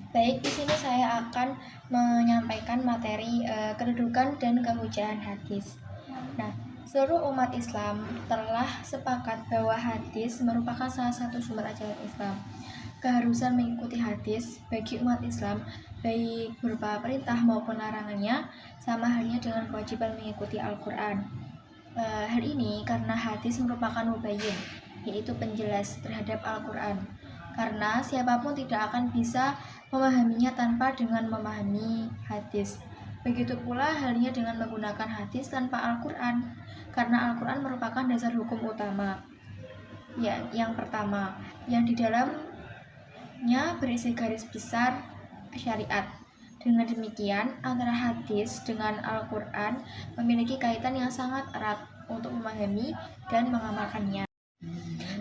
Baik, di sini saya akan menyampaikan materi kedudukan dan kehujaan hadis. Nah, seluruh umat Islam telah sepakat bahwa hadis merupakan salah satu sumber ajaran Islam. Keharusan mengikuti hadis bagi umat Islam, baik berupa perintah maupun larangannya, sama halnya dengan kewajiban mengikuti Al-Quran. Hal ini karena hadis merupakan mubayyin, yaitu penjelas terhadap Al-Quran. Karena siapapun tidak akan bisa memahaminya tanpa dengan memahami hadis. Begitu pula halnya dengan menggunakan hadis tanpa Al-Quran, karena Al-Quran merupakan dasar hukum utama. Ya, yang pertama, yang di dalamnya berisi garis besar syariat. Dengan demikian, antara hadis dengan Al-Quran memiliki kaitan yang sangat erat untuk memahami dan mengamalkannya.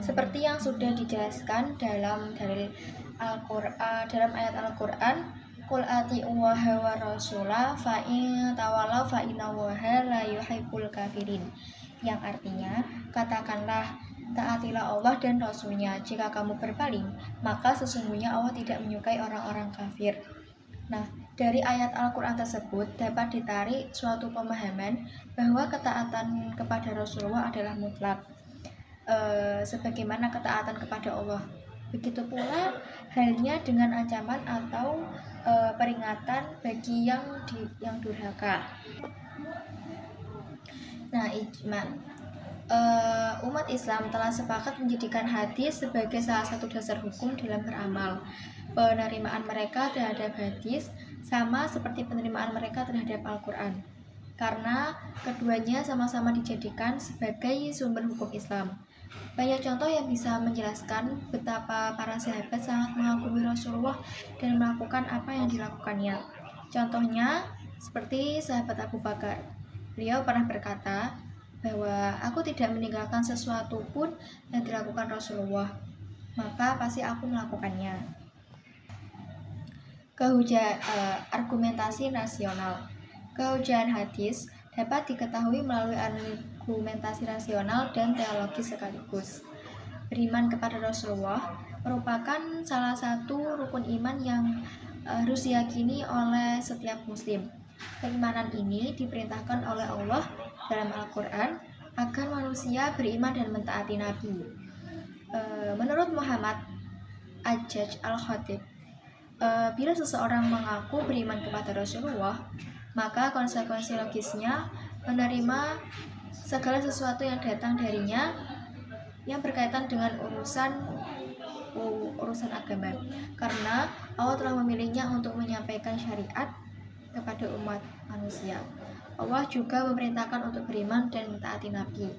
Seperti yang sudah dijelaskan dalam dalil Al-Qur'an, dalam ayat Al-Qur'an, Qul ati'ullaha wa rasulah fa in tawallaw fa innallaha la yuhibbul kafirin. Yang artinya, katakanlah taatilah Allah dan Rasulnya. Jika kamu berpaling, maka sesungguhnya Allah tidak menyukai orang-orang kafir. Nah, dari ayat Al-Quran tersebut dapat ditarik suatu pemahaman bahwa ketaatan kepada Rasulullah adalah mutlak, sebagaimana ketaatan kepada Allah. Begitu pula halnya dengan ancaman atau peringatan bagi yang durhaka. Nah, ijma. Umat Islam telah sepakat menjadikan hadis sebagai salah satu dasar hukum dalam beramal. Penerimaan mereka terhadap hadis sama seperti penerimaan mereka terhadap Al-Quran, karena keduanya sama-sama dijadikan sebagai sumber hukum Islam. Banyak contoh yang bisa menjelaskan betapa para sahabat sangat mengagumi Rasulullah dan melakukan apa yang dilakukannya. Contohnya seperti sahabat Abu Bakar. Beliau pernah berkata bahwa aku tidak meninggalkan sesuatu pun yang dilakukan Rasulullah, maka pasti aku melakukannya. Argumentasi rasional. Kehujaan hadis dapat diketahui melalui argumentasi rasional dan teologis sekaligus. Beriman kepada Rasulullah merupakan salah satu rukun iman yang harus diyakini oleh setiap muslim. Keimanan ini diperintahkan oleh Allah dalam Al-Quran agar manusia beriman dan mentaati Nabi. Menurut Muhammad Ajaj Al-Khatib, bila seseorang mengaku beriman kepada Rasulullah, maka konsekuensi logisnya menerima segala sesuatu yang datang darinya yang berkaitan dengan urusan agama, karena Allah telah memilihnya untuk menyampaikan syariat kepada umat manusia. Allah juga memerintahkan untuk beriman dan mentaati Nabi.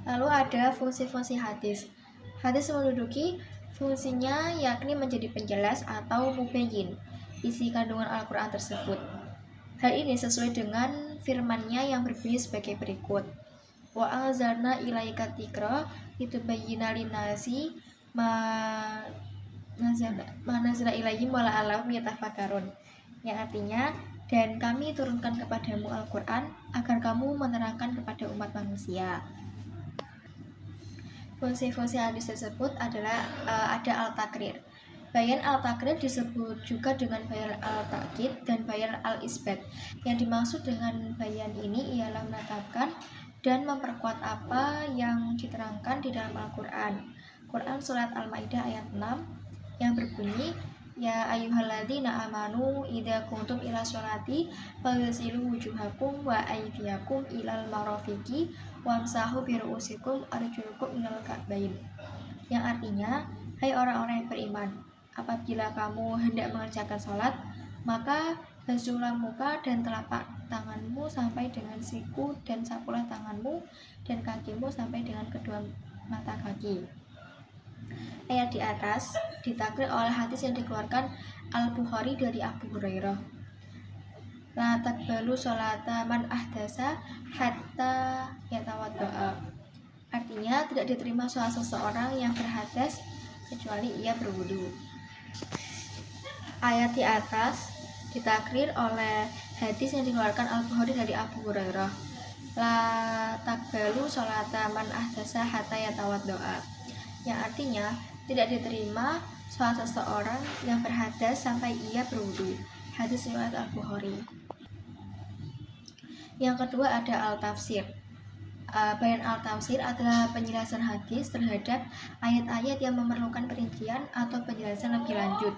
Lalu ada fungsi-fungsi hadis. Hadis menduduki fungsinya yakni menjadi penjelas atau mubayyin isi kandungan Al-Quran tersebut. Hal ini sesuai dengan firman-Nya yang berbunyi sebagai berikut. Wa anzalna ilaika dzikra litubayyina lin-nasi ma nazala ilaihim wa la'allahum yatafakkarun. Yang artinya, dan kami turunkan kepadamu Al-Quran agar kamu menerangkan kepada umat manusia. Fungsi-fungsi hadis tersebut adalah ada al-takrir. Bayan al-takrir disebut juga dengan bayan al-ta'kid dan bayan al-isbat. Yang dimaksud dengan bayan ini ialah menetapkan dan memperkuat apa yang diterangkan di dalam Al-Quran. Quran surat Al-Maidah ayat 6 yang berbunyi, Ya ayyuhalladzina amanu idza kuntum ila sholati faghsilu wujuhakum wa aydiyakum ilal marafiqi wamsahu bi ru'usikum arjulukum ilal ka'bain. Yang artinya, hai orang-orang yang beriman, apabila kamu hendak mengerjakan sholat, maka basuhlah muka dan telapak tanganmu sampai dengan siku, dan sapulah tanganmu dan kakimu sampai dengan kedua mata kaki. Ayat di atas ditakrir oleh hadis yang dikeluarkan Al-Bukhari dari Abu Hurairah. La taqbalu sholata man ahdasa hatta yatawadda'a. Artinya, tidak diterima sholat seseorang yang berhadas kecuali ia berwudu. Ayat di atas ditakrir oleh hadis yang dikeluarkan Al-Bukhari dari Abu Hurairah. La taqbalu sholata man ahdasa hatta yatawadda'a. yang artinya tidak diterima sholat seseorang yang berhadas sampai ia berwudu. Hadis riwayat Al-Bukhari. Yang kedua ada al-tafsir. Bayan al-tafsir adalah penjelasan hadis terhadap ayat-ayat yang memerlukan perincian atau penjelasan lebih lanjut,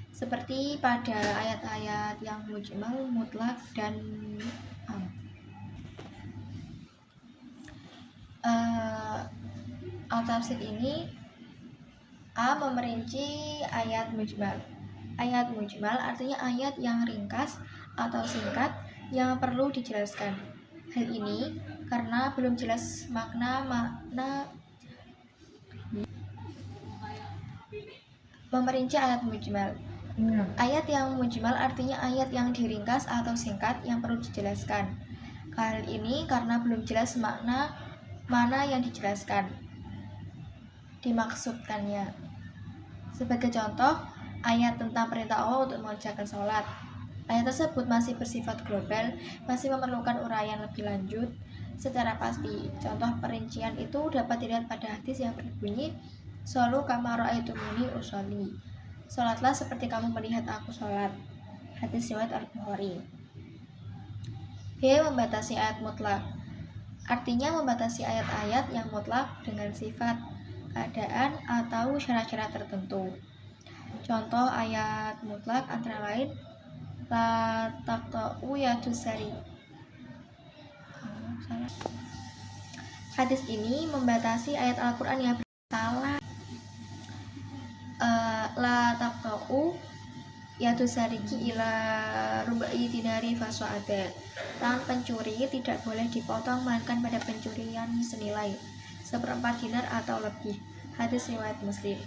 seperti pada ayat-ayat yang mujmal, mutlak, dan al-tafsir ini memerinci ayat mujmal. Ayat mujmal artinya ayat yang ringkas atau singkat yang perlu dijelaskan. Hal ini karena belum jelas makna memerinci ayat mujmal. Ayat yang mujmal artinya ayat yang diringkas atau singkat yang perlu dijelaskan. Hal ini karena belum jelas makna mana yang dimaksudkannya. Sebagai contoh, ayat tentang perintah Allah untuk mengerjakan sholat. Ayat tersebut masih bersifat global, masih memerlukan uraian lebih lanjut secara pasti. Contoh perincian itu dapat dilihat pada hadis yang berbunyi, "Shollu kama ra'aitumuni usolli." Sholatlah seperti kamu melihat aku sholat. Hadis riwayat Al-Bukhari. B. Membatasi ayat mutlak. Artinya membatasi ayat-ayat yang mutlak dengan sifat, keadaan, atau syarat-syarat tertentu. Contoh ayat mutlak antara lain la taqta'u yadusari. Hadis ini membatasi ayat Al-Quran yang salah. La taqta'u yadusariki ila rubai dinari fasu'ada. Tangan pencuri tidak boleh dipotong melainkan pada pencurian senilai 1/4 dinar atau lebih. Hadis riwayat Muslim.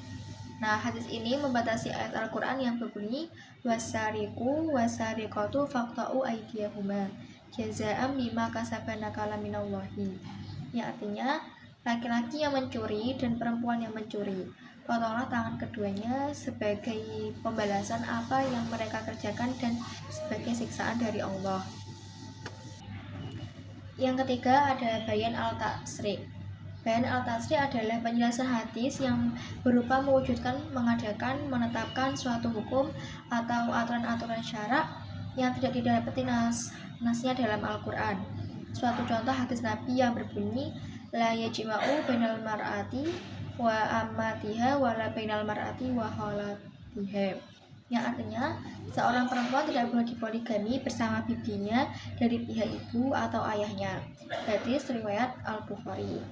Nah, hadis ini membatasi ayat Al-Quran yang berbunyi wasariku wasariqatu faqta'u aydiyahuma jazaa'an bima kasaba nakala minallahi. Yang artinya laki-laki yang mencuri dan perempuan yang mencuri, potonglah tangan keduanya sebagai pembalasan apa yang mereka kerjakan dan sebagai siksaan dari Allah. Yang ketiga ada bayan al-tasri'. Bayan al-tasri' adalah penjelasan hadis yang berupa mewujudkan, mengadakan, menetapkan suatu hukum atau aturan-aturan syara yang tidak didapati nasnya dalam Al-Quran. Suatu contoh hadis Nabi yang berbunyi la yajma'u bainal mar'ati wa ammatiha wa la bainal mar'ati wa khalatiha. Yang artinya seorang perempuan tidak boleh dipoligami bersama bibinya dari pihak ibu atau ayahnya. Hadis riwayat Al-Bukhari.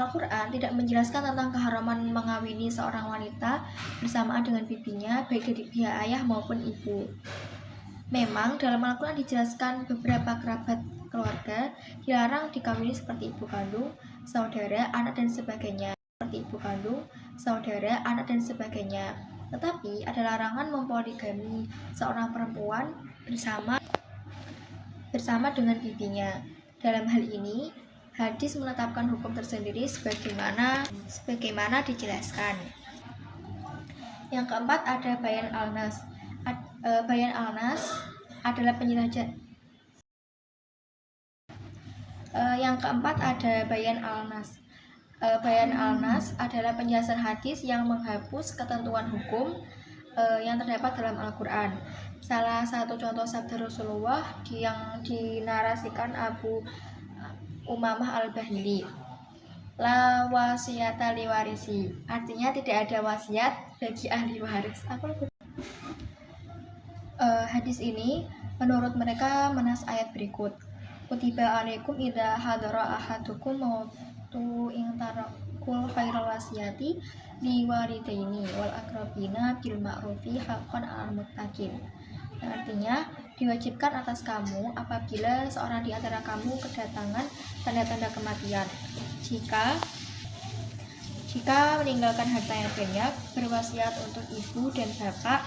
Al-Quran tidak menjelaskan tentang keharaman mengawini seorang wanita bersamaan dengan bibinya, baik dari pihak ayah maupun ibu. Memang dalam Al-Quran dijelaskan beberapa kerabat keluarga dilarang dikawini seperti ibu kandung, saudara, anak dan sebagainya. Tetapi ada larangan mempoligami seorang perempuan bersama dengan bibinya. Dalam hal ini hadis menetapkan hukum tersendiri sebagaimana dijelaskan. Yang keempat ada bayan al-nas. Bayan al-nas adalah penjelasan. Yang keempat ada bayan al-nas. Bayan al-nas adalah penjelasan hadis yang menghapus ketentuan hukum yang terdapat dalam Al-Quran. Salah satu contoh sabda Rasulullah yang dinarasikan Abu Umamah al-Bahili, la wasiyata liwarisi, artinya tidak ada wasiat bagi ahli waris. Hadis ini menurut mereka menas ayat berikut, kutiba alaikum idza hadara ahadukum mautu in tarakul khairal wasiyati liwalidaini wal aqrabina bil ma'rufi haqqan 'alal muttaqin. Artinya diwajibkan atas kamu apabila seorang di antara kamu kedatangan tanda-tanda kematian, jika meninggalkan harta yang banyak, berwasiat untuk ibu dan bapak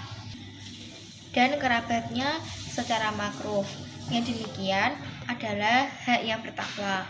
dan kerabatnya secara makruh. Yang demikian adalah hak yang bertakwa.